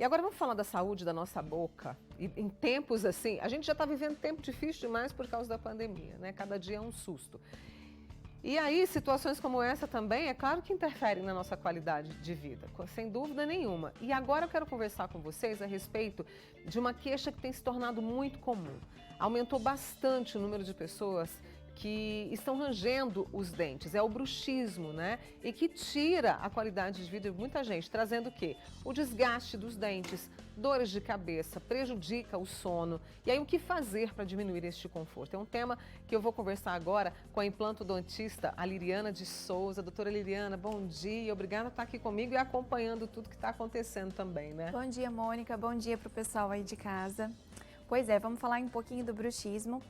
E agora vamos falar da saúde da nossa boca. E em tempos assim, a gente já está vivendo tempo difícil demais por causa da pandemia, né? Cada dia é um susto. E aí, situações como essa também, é claro que interferem na nossa qualidade de vida, sem dúvida nenhuma. E agora eu quero conversar com vocês a respeito de uma queixa que tem se tornado muito comum. Aumentou bastante o número de pessoas que estão rangendo os dentes, é o bruxismo, né? E que tira a qualidade de vida de muita gente, trazendo o quê? O desgaste dos dentes, dores de cabeça, prejudica o sono. E aí, o que fazer para diminuir este conforto? É um tema que eu vou conversar agora com a implantodontista, a Liriana de Souza. Doutora Liriana, bom dia, obrigada por estar aqui comigo e acompanhando tudo que está acontecendo também, né? Bom dia, Mônica, bom dia para o pessoal aí de casa. Pois é, vamos falar um pouquinho do bruxismo.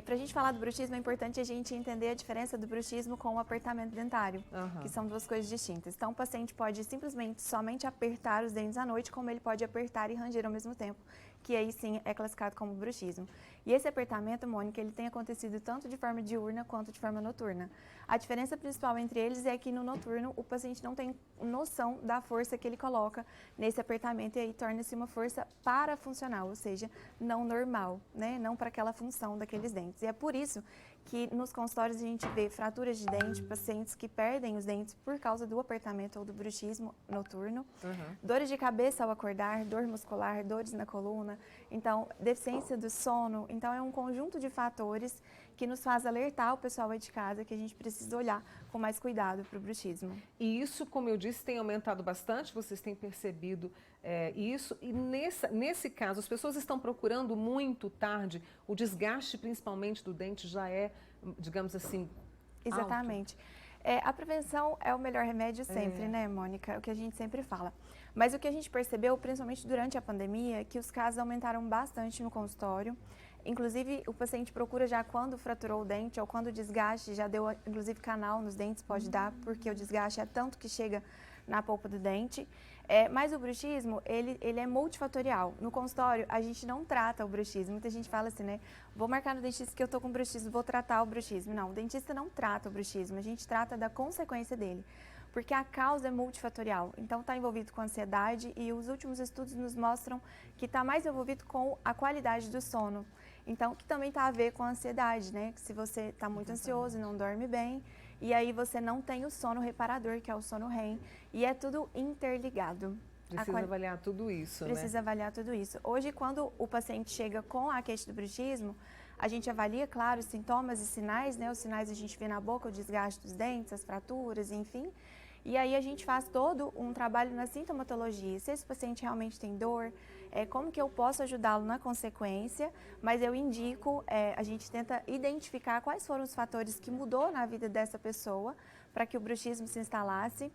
Para a gente falar do bruxismo, é importante a gente entender a diferença do bruxismo com o apertamento dentário, que são duas coisas distintas. Então, o paciente pode simplesmente somente apertar os dentes à noite, como ele pode apertar e ranger ao mesmo tempo, que aí sim é classificado como bruxismo. E esse apertamento, Mônica, ele tem acontecido tanto de forma diurna quanto de forma noturna. A diferença principal entre eles é que no noturno o paciente não tem noção da força que ele coloca nesse apertamento e aí torna-se uma força parafuncional, ou seja, não normal, né? Não para aquela função daqueles dentes. E é por isso que nos consultórios a gente vê fraturas de dente, pacientes que perdem os dentes por causa do apertamento ou do bruxismo noturno, dores de cabeça ao acordar, dor muscular, dores na coluna, então deficiência do sono. Então é um conjunto de fatores que nos faz alertar o pessoal aí de casa que a gente precisa olhar com mais cuidado para o bruxismo. E isso, como eu disse, tem aumentado bastante, vocês têm percebido isso. E nesse caso, as pessoas estão procurando muito tarde, o desgaste principalmente do dente já é, digamos assim, Exatamente. A prevenção é o melhor remédio sempre, né, Mônica? É o que a gente sempre fala. Mas o que a gente percebeu, principalmente durante a pandemia, é que os casos aumentaram bastante no consultório. Inclusive, o paciente procura já quando fraturou o dente ou quando o desgaste já deu, inclusive, canal nos dentes, pode dar, porque o desgaste é tanto que chega na polpa do dente. Mas o bruxismo, ele é multifatorial. No consultório, a gente não trata o bruxismo. Muita gente fala assim, né? Vou marcar no dentista que eu tô com bruxismo, vou tratar o bruxismo. Não, o dentista não trata o bruxismo, a gente trata da consequência dele. Porque a causa é multifatorial, então está envolvido com ansiedade e os últimos estudos nos mostram que está mais envolvido com a qualidade do sono. Então, que também está a ver com a ansiedade, né? Que se você está muito ansioso, não dorme bem, e aí você não tem o sono reparador, que é o sono REM, e é tudo interligado. Precisa avaliar tudo isso, né? Precisa avaliar tudo isso. Hoje, quando o paciente chega com a queixa do bruxismo, a gente avalia, claro, os sintomas e sinais, né? Os sinais a gente vê na boca, o desgaste dos dentes, as fraturas, enfim. E aí a gente faz todo um trabalho na sintomatologia, se esse paciente realmente tem dor, como que eu posso ajudá-lo na consequência, mas eu indico, a gente tenta identificar quais foram os fatores que mudou na vida dessa pessoa para que o bruxismo se instalasse,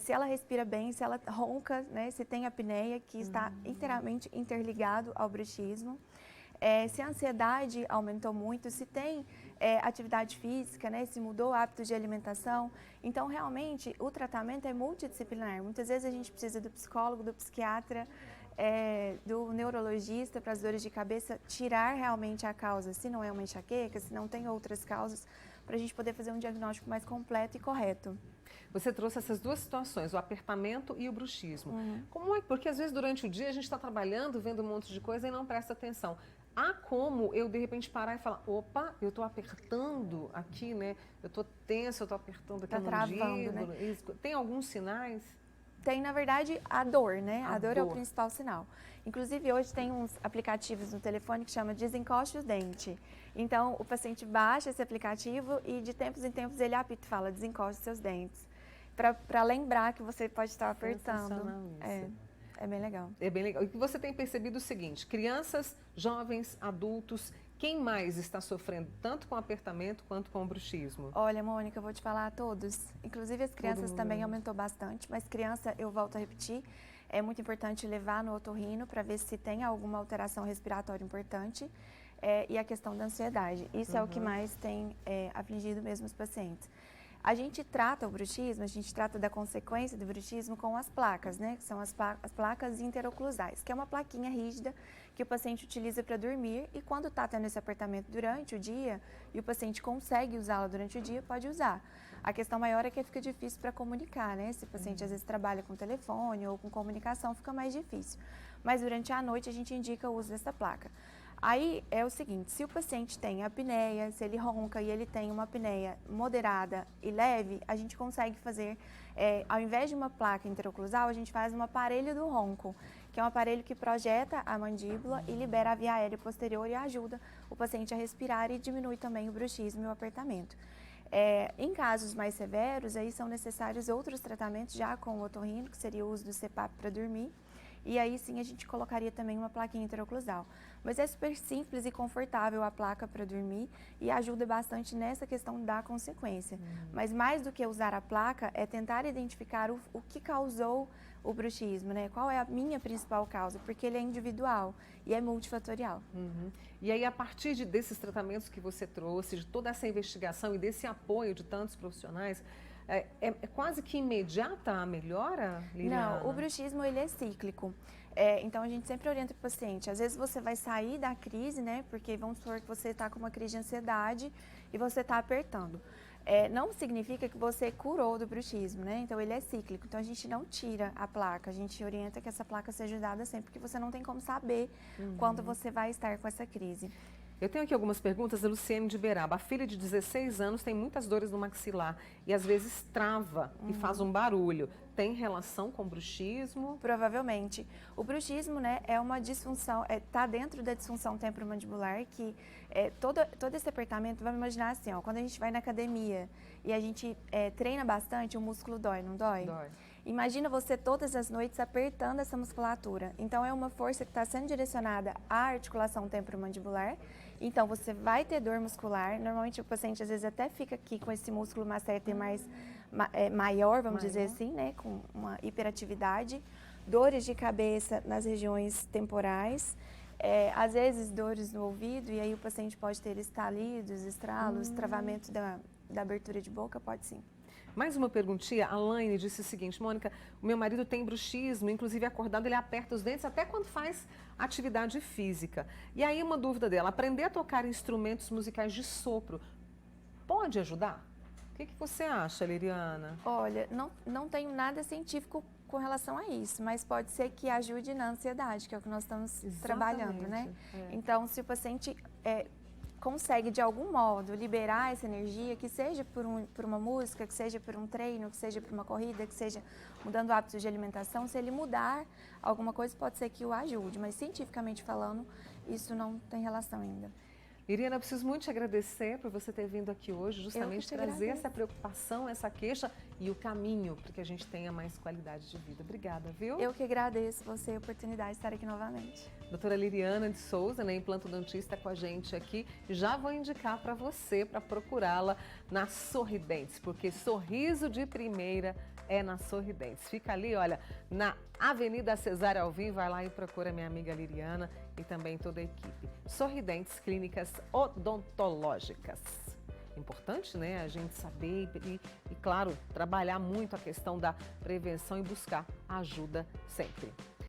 se ela respira bem, se ela ronca, né, se tem apneia, que está inteiramente interligado ao bruxismo. Se a ansiedade aumentou muito, se tem atividade física, né, se mudou o hábito de alimentação. Então, realmente, o tratamento é multidisciplinar. Muitas vezes a gente precisa do psicólogo, do psiquiatra, do neurologista para as dores de cabeça, tirar realmente a causa, se não é uma enxaqueca, se não tem outras causas, para a gente poder fazer um diagnóstico mais completo e correto. Você trouxe essas duas situações, o apertamento e o bruxismo. Como é? Porque às vezes durante o dia a gente está trabalhando, vendo um monte de coisa e não presta atenção. Há como eu, de repente, parar e falar, opa, eu estou apertando aqui, né? Eu estou tensa, eu estou apertando aqui no travando, né? Tem alguns sinais? Tem, na verdade, a dor, né? A dor é o principal sinal. Inclusive, hoje tem uns aplicativos no telefone que chama Desencoste o Dente. Então, o paciente baixa esse aplicativo e de tempos em tempos ele apita e fala, desencoste seus dentes. Para lembrar que você pode estar apertando. É bem legal. É bem legal. E você tem percebido o seguinte, crianças, jovens, adultos, quem mais está sofrendo tanto com apertamento quanto com o bruxismo? Olha, Mônica, eu vou te falar a todos. Inclusive as crianças também aumentou bastante, mas criança, eu volto a repetir, é muito importante levar no otorrino para ver se tem alguma alteração respiratória importante e a questão da ansiedade. Isso é o que mais tem afligido mesmo os pacientes. A gente trata o bruxismo, a gente trata da consequência do bruxismo com as placas, né? Que são as placas interoclusais, que é uma plaquinha rígida que o paciente utiliza para dormir e quando está tendo esse apertamento durante o dia e o paciente consegue usá-la durante o dia, pode usar. A questão maior é que fica difícil para comunicar, né? Se o paciente às vezes trabalha com telefone ou com comunicação, fica mais difícil. Mas durante a noite a gente indica o uso dessa placa. Aí é o seguinte, se o paciente tem apneia, se ele ronca e ele tem uma apneia moderada e leve, a gente consegue fazer, ao invés de uma placa intraoclusal, a gente faz um aparelho do ronco, que é um aparelho que projeta a mandíbula e libera a via aérea posterior e ajuda o paciente a respirar e diminui também o bruxismo e o apertamento. Em casos mais severos, aí são necessários outros tratamentos já com o otorrino, que seria o uso do CPAP para dormir. E aí sim a gente colocaria também uma plaquinha intraoclusal. Mas é super simples e confortável a placa para dormir e ajuda bastante nessa questão da consequência. Mas mais do que usar a placa é tentar identificar o que causou o bruxismo, né? Qual é a minha principal causa? Porque ele é individual e é multifatorial. E aí, a partir desses tratamentos que você trouxe, de toda essa investigação e desse apoio de tantos profissionais, é quase que imediata a melhora, Liriana? Não, o bruxismo ele é cíclico. Então a gente sempre orienta o paciente. Às vezes você vai sair da crise, né? Porque vamos supor que você está com uma crise de ansiedade e você está apertando. Não significa que você curou do bruxismo, né? Então ele é cíclico. Então a gente não tira a placa, a gente orienta que essa placa seja usada sempre, porque você não tem como saber quando você vai estar com essa crise. Eu tenho aqui algumas perguntas da Luciene de Beraba. A filha de 16 anos tem muitas dores no maxilar e às vezes trava e faz um barulho. Tem relação com bruxismo? Provavelmente. O bruxismo, né, é uma disfunção, está dentro da disfunção temporomandibular, que todo esse apertamento, vamos imaginar assim, ó, quando a gente vai na academia e a gente treina bastante, o músculo dói, não dói? Dói. Imagina você todas as noites apertando essa musculatura. Então é uma força que está sendo direcionada à articulação temporomandibular. Então você vai ter dor muscular. Normalmente o paciente às vezes até fica aqui com esse músculo masseter maior, vamos dizer assim, né, com uma hiperatividade. Dores de cabeça nas regiões temporais. Às vezes dores no ouvido, e aí o paciente pode ter estalidos, estralos, travamento da abertura de boca, pode sim. Mais uma perguntinha, a Laine disse o seguinte: Mônica, o meu marido tem bruxismo, inclusive acordado ele aperta os dentes até quando faz atividade física. E aí uma dúvida dela, aprender a tocar instrumentos musicais de sopro pode ajudar? O que você acha, Liriana? Olha, não tenho nada científico com relação a isso, mas pode ser que ajude na ansiedade, que é o que nós estamos trabalhando, né? Então, se o paciente consegue, de algum modo, liberar essa energia, que seja por uma música, que seja por um treino, que seja por uma corrida, que seja mudando hábitos de alimentação, se ele mudar alguma coisa, pode ser que o ajude, mas cientificamente falando, isso não tem relação ainda. Liriana, eu preciso muito te agradecer por você ter vindo aqui hoje, justamente trazer essa preocupação, essa queixa e o caminho para que a gente tenha mais qualidade de vida. Obrigada, viu? Eu que agradeço você a oportunidade de estar aqui novamente. Doutora Liriana de Souza, né, implantodontista com a gente aqui. Já vou indicar para você, para procurá-la na Sorridentes, porque sorriso de primeira é na Sorridentes. Fica ali, olha, na Avenida Cesária Alvim, vai lá e procura minha amiga Liriana e também toda a equipe. Sorridentes Clínicas Odontológicas. Importante, né, a gente saber e, claro, trabalhar muito a questão da prevenção e buscar ajuda sempre.